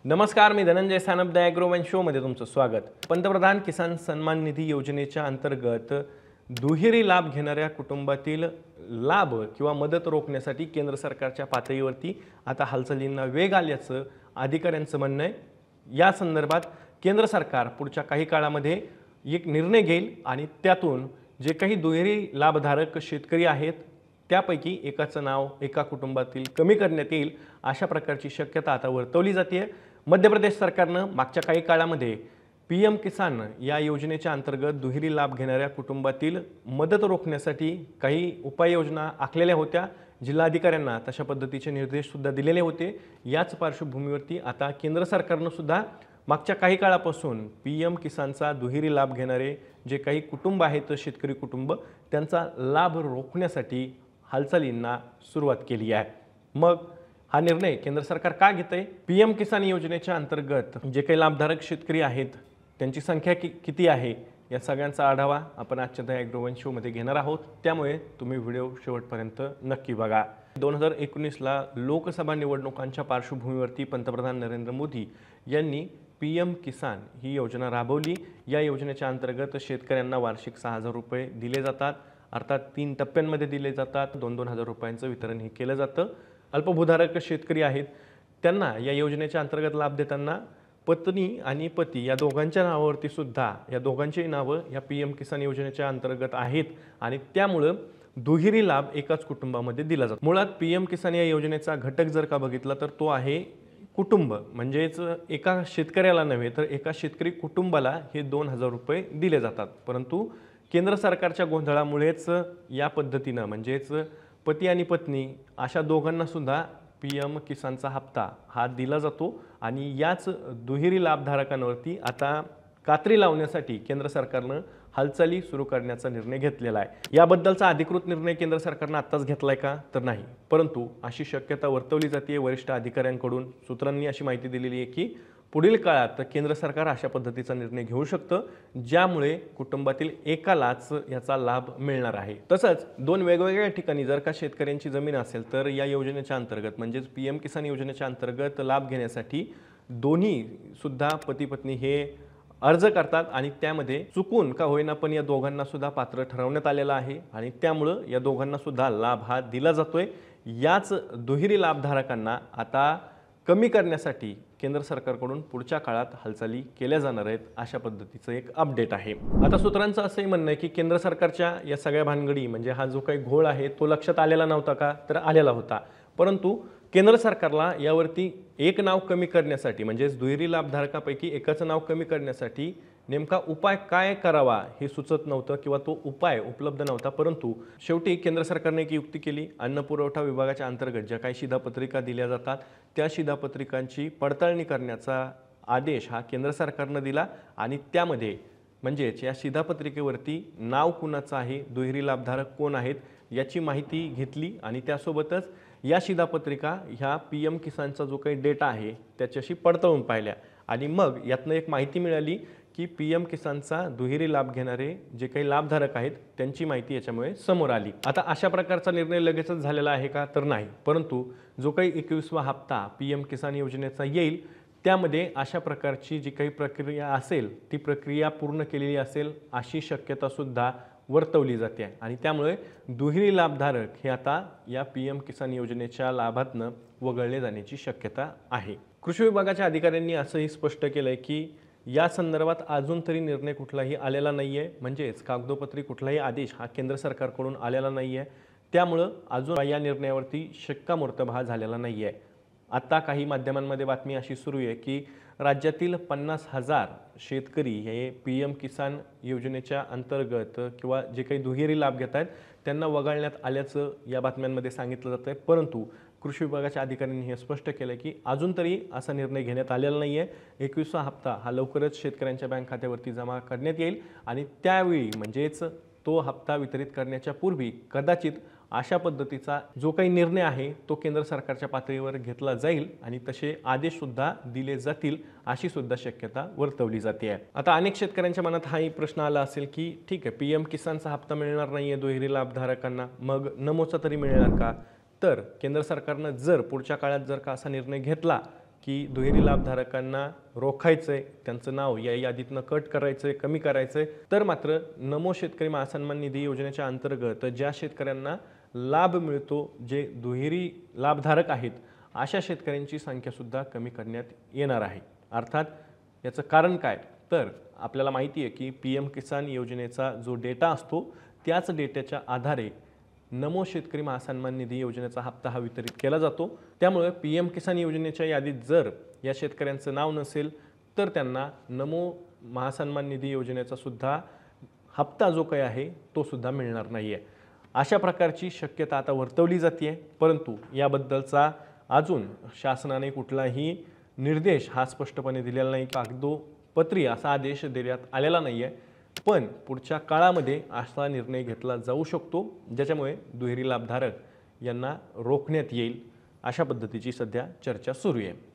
नमस्कार, मी धनंजय सानप द ॲग्रोमॅन शोमध्ये तुमचं स्वागत। पंतप्रधान किसान सन्मान निधी योजनेच्या अंतर्गत दुहेरी लाभ घेणाऱ्या कुटुंबातील लाभ किंवा मदत रोखण्यासाठी केंद्र सरकारच्या पातळीवरती आता हालचालींना वेग आल्याचं अधिकाऱ्यांचं म्हणणं आहे। या संदर्भात केंद्र सरकार पुढच्या काही काळामध्ये एक निर्णय घेईल आणि त्यातून जे काही दुहेरी लाभधारक शेतकरी आहेत त्यापैकी एकाचं नाव एका कुटुंबातील कमी करण्यात येईल अशा प्रकारची शक्यता आता वर्तवली जाते। मध्य प्रदेश सरकारनं मागच्या काही काळामध्ये पीएम किसान या योजनेच्या अंतर्गत दुहेरी लाभ घेणाऱ्या कुटुंबातील मदत रोखण्यासाठी काही उपाययोजना आखलेल्या होत्या। जिल्हाधिकाऱ्यांना तशा पद्धतीचे निर्देश सुद्धा दिलेले होते। याच पार्श्वभूमीवरती आता केंद्र सरकारनं सुद्धा मागच्या काही काळापासून पीएम किसानचा दुहेरी लाभ घेणारे जे काही कुटुंब आहेत शेतकरी कुटुंब त्यांचा लाभ रोखण्यासाठी हालचालींना सुरुवात केली आहे। मग हा निर्णय केंद्र सरकार का घेतंय? पीएम किसान योजनेच्या अंतर्गत जे काही लाभधारक शेतकरी आहेत त्यांची संख्या किती आहे या सगळ्यांचा आढावा आपण आजच्या द ॲग्रोवन शोमध्ये घेणार आहोत, त्यामुळे तुम्ही व्हिडिओ शेवटपर्यंत नक्की बघा। 2019ला लोकसभा निवडणुकांच्या पार्श्वभूमीवरती पंतप्रधान नरेंद्र मोदी यांनी पीएम किसान ही योजना राबवली। या योजनेच्या अंतर्गत शेतकऱ्यांना वार्षिक 6,000 रुपये दिले जातात, अर्थात 3 टप्प्यांमध्ये दिले जातात। 2-2 हजार रुपयांचं वितरण हे केलं जातं। अल्पभूधारक शेतकरी आहेत त्यांना या योजनेच्या अंतर्गत लाभ देताना पत्नी आणि पती या दोघांच्या नावावरती सुद्धा या दोघांची नावं या पीएम किसान योजनेच्या अंतर्गत आहेत आणि त्यामुळे दुहेरी लाभ एकाच कुटुंबामध्ये दिला जातो। मुळात पीएम किसान या योजनेचा घटक जर का बघितला तर तो आहे कुटुंब, म्हणजेच एका शेतकऱ्याला नव्हे तर एका शेतकरी कुटुंबाला हे 2,000 रुपये दिले जातात। परंतु केंद्र सरकारच्या गोंधळामुळेच या पद्धतीनं म्हणजेच पती आणि पत्नी अशा दोघांना सुद्धा पीएम किसानचा हप्ता हा दिला जातो आणि याच दुहेरी लाभधारकांवरती आता कात्री लावण्यासाठी केंद्र सरकारनं हालचाली सुरू करण्याचा निर्णय घेतलेला आहे। याबद्दलचा अधिकृत निर्णय केंद्र सरकारनं आत्ताच घेतलाय का तर नाही, परंतु अशी शक्यता वर्तवली जाते। वरिष्ठ अधिकाऱ्यांकडून सूत्रांनी अशी माहिती दिलेली आहे की पुढील काळात केंद्र सरकार अशा पद्धतीचा निर्णय घेऊ शकतं ज्यामुळे कुटुंबातील एकालाच याचा लाभ मिळणार आहे। तसंच 2 वेगवेगळ्या ठिकाणी जर का शेतकऱ्यांची जमीन असेल तर या योजनेच्या अंतर्गत म्हणजेच पीएम किसान योजनेच्या अंतर्गत लाभ घेण्यासाठी दोन्ही सुद्धा पती पत्नी हे अर्ज करतात आणि त्यामध्ये चुकून का होईना पण या दोघांना सुद्धा पात्र ठरवण्यात आलेलं आहे आणि त्यामुळे या दोघांना सुद्धा लाभ हा दिला जातोय। याच दुहेरी लाभधारकांना आता कमी करण्यासाठी केंद्र सरकारकडून पुढच्या काळात हालचाली केल्या जाणार आहेत अशा पद्धतीचं एक अपडेट आहे। आता सूत्रांचं असंही म्हणणं आहे की केंद्र सरकारच्या या सगळ्या भानगडी म्हणजे हा जो काही घोळ आहे तो लक्षात आलेला नव्हता का तर आलेला होता, परंतु केंद्र सरकारला यावरती एक नाव कमी करण्यासाठी म्हणजेच दुहेरी लाभधारकापैकी एकाचं नाव कमी करण्यासाठी नेमका उपाय काय करावा हे सुचत नव्हतं किंवा तो उपाय उपलब्ध नव्हता। परंतु शेवटी केंद्र सरकारने एक युक्ती केली। अन्न पुरवठा विभागाच्या अंतर्गत ज्या काही शिधापत्रिका दिल्या जातात त्या शिधापत्रिकांची पडताळणी करण्याचा आदेश हा केंद्र सरकारनं दिला आणि त्यामध्ये म्हणजेच या शिधापत्रिकेवरती नाव कुणाचं आहे, दुहेरी लाभधारक कोण आहेत याची माहिती घेतली आणि त्यासोबतच या शिधापत्रिका ह्या पीएम किसानचा जो काही डेटा आहे त्याच्याशी पडताळून पाहिल्या आणि मग यातनं एक माहिती मिळाली की पीएम किसानचा दुहेरी लाभ घेणारे जे काही लाभधारक आहेत त्यांची माहिती याच्यामुळे समोर आली। आता अशा प्रकारचा निर्णय लगेचच झालेला आहे का तर नाही, परंतु जो काही 21वा हप्ता पीएम किसान योजनेचा येईल त्यामध्ये अशा प्रकारची जी काही प्रक्रिया असेल ती प्रक्रिया पूर्ण केलेली असेल अशी शक्यता सुद्धा वर्तवली जाते आणि त्यामुळे दुहेरी लाभधारक हे आता या पीएम किसान योजनेच्या लाभातनं वगळले जाण्याची शक्यता आहे। कृषी विभागाच्या अधिकाऱ्यांनी असंही स्पष्ट केलंय की या संदर्भात अजून तरी निर्णय कुठलाही आलेला नाहीये, म्हणजेच कागदोपत्री कुठलाही आदेश हा केंद्र सरकारकडून आलेला नाहीये, त्यामुळे अजून या निर्णयावरती शिक्कामोर्तब हा झालेला नाहीये। आता काही माध्यमांमध्ये बातमी अशी सुरू आहे की राज्यातील 50,000 शेतकरी हे पीएम किसान योजनेच्या अंतर्गत किंवा जे काही दुहेरी लाभ घेत आहेत त्यांना वगळण्यात आल्याचं या बातम्यांमध्ये सांगितलं जातंय, परंतु कृषी विभागाच्या अधिकाऱ्यांनी हे स्पष्ट केलं की अजून तरी असा निर्णय घेण्यात आलेला नाहीये। 21वा हप्ता हा लवकरच शेतकऱ्यांच्या बँक खात्यावरती जमा करण्यात येईल आणि त्यावेळी म्हणजेच तो हप्ता वितरित करण्याच्या पूर्वी कदाचित अशा पद्धतीचा जो काही निर्णय आहे तो केंद्र सरकारच्या पातळीवर घेतला जाईल आणि तसे आदेश सुद्धा दिले जातील अशी सुद्धा शक्यता वर्तवली जाते आहे। आता अनेक शेतकऱ्यांच्या मनात हाही प्रश्न आला असेल की ठीक आहे पीएम किसानचा हप्ता मिळणार नाहीये दुहेरी लाभधारकांना, मग नमोचा तरी मिळणार का? तर केंद्र सरकारनं जर पुढच्या काळात जर का असा निर्णय घेतला की दुहेरी लाभधारकांना रोखायचं आहे, त्यांचं नाव या यादीतनं कट करायचं आहे, कमी करायचं आहे, तर मात्र नमो शेतकरी महासन्मान निधी योजनेच्या अंतर्गत ज्या शेतकऱ्यांना लाभ मिळतो, जे दुहेरी लाभधारक आहेत, अशा शेतकऱ्यांची संख्यासुद्धा कमी करण्यात येणार आहे. अर्थात याचं कारण काय? तर आपल्याला माहिती आहे की PM किसान योजनेचा जो डेटा असतो त्याच डेटाच्या आधारे नमो शेतकरी महासन्मान निधी योजनेचा हप्ता हा वितरित केला जातो. त्यामुळे PM किसान योजनेच्या यादीत जर या शेतकऱ्यांचं नाव नसेल तर त्यांना नमो महासन्मान निधी योजनेचा सुद्धा हप्ता जो काही आहे तो सुद्धा मिळणार नाही आहे. अशा प्रकारची शक्यता आता वर्तवली जाते, परंतु याबद्दलचा अजून शासनाने कुठलाही निर्देश हा स्पष्टपणे दिलेला नाही, कागदोपत्री असा आदेश देण्यात आलेला नाही आहे. पण पुढच्या काळामध्ये असा निर्णय घेतला जाऊ शकतो ज्याच्यामुळे दुहेरी लाभधारक यांना रोखण्यात येईल, अशा पद्धतीची सध्या चर्चा सुरू आहे.